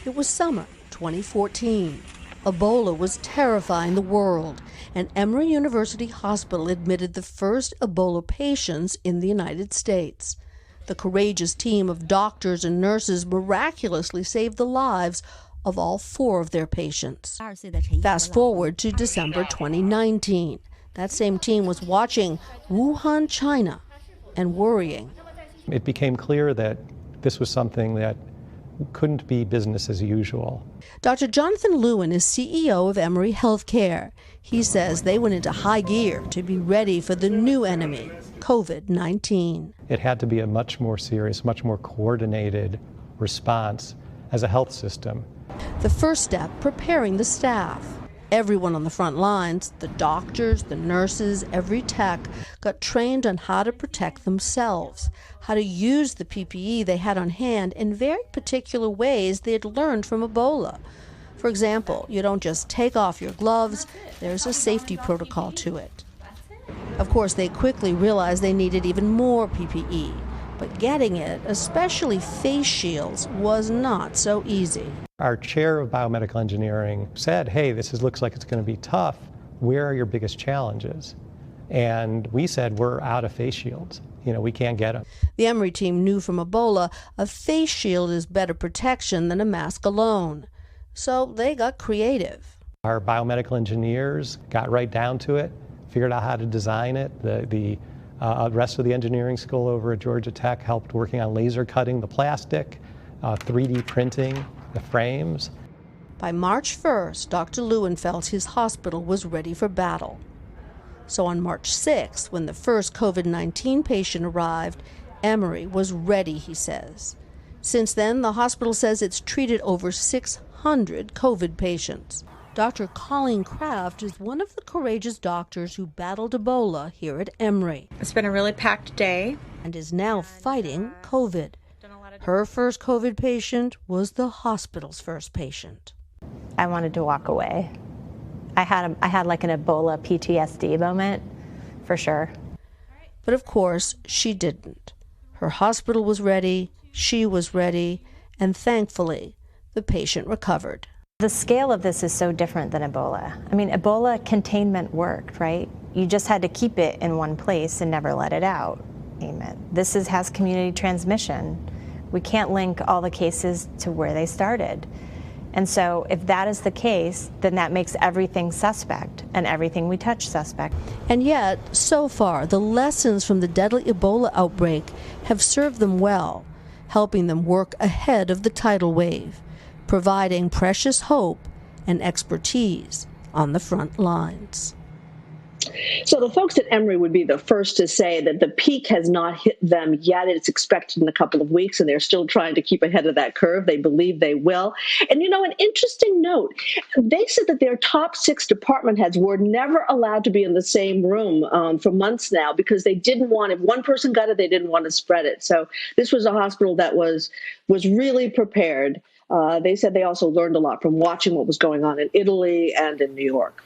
It was summer 2014. Ebola was terrifying the world, and Emory University Hospital admitted the first Ebola patients in the United States. The courageous team of doctors and nurses miraculously saved the lives of all 4 of their patients. Fast forward to December 2019. That same team was watching Wuhan, China, and worrying. It became clear that this was something that couldn't be business as usual. Dr. Jonathan Lewin is CEO of Emory Healthcare. He says they went into high gear to be ready for the new enemy, COVID-19. It had to be a much more serious, much more coordinated response as a health system. The first step, preparing the staff. Everyone on the front lines, the doctors, the nurses, every tech, got trained on how to protect themselves, how to use the PPE they had on hand in very particular ways they had learned from Ebola. For example, you don't just take off your gloves, there's a safety protocol to it. Of course, they quickly realized they needed even more PPE, but getting it, especially face shields, was not so easy. Our chair of biomedical engineering said, hey, looks like it's going to be tough. Where are your biggest challenges? And we said, we're out of face shields. We can't get them. The Emory team knew from Ebola a face shield is better protection than a mask alone. So they got creative. Our biomedical engineers got right down to it, figured out how to design it. The rest of the engineering school over at Georgia Tech helped working on laser cutting the plastic, 3D printing the frames. By March 1st, Dr. Lewin felt his hospital was ready for battle. So on March 6th, when the first COVID-19 patient arrived, Emory was ready, he says. Since then, the hospital says it's treated over 600 COVID patients. Dr. Colleen Kraft is one of the courageous doctors who battled Ebola here at Emory. It's been a really packed day. And is now fighting COVID. Her first COVID patient was the hospital's first patient. I wanted to walk away. I had like an Ebola PTSD moment, for sure. But of course, she didn't. Her hospital was ready, she was ready, and thankfully, the patient recovered. The scale of this is so different than Ebola. I mean, Ebola containment worked, right? You just had to keep it in one place and never let it out. This has community transmission. We can't link all the cases to where they started. And so if that is the case, then that makes everything suspect and everything we touch suspect. And yet, so far, the lessons from the deadly Ebola outbreak have served them well, helping them work ahead of the tidal wave, providing precious hope and expertise on the front lines. So the folks at Emory would be the first to say that the peak has not hit them yet. It's expected in a couple of weeks, and they're still trying to keep ahead of that curve. They believe they will. And, an interesting note, they said that their top 6 department heads were never allowed to be in the same room for months now because they didn't want, if one person got it, they didn't want to spread it. So this was a hospital that was really prepared. They said they also learned a lot from watching what was going on in Italy and in New York.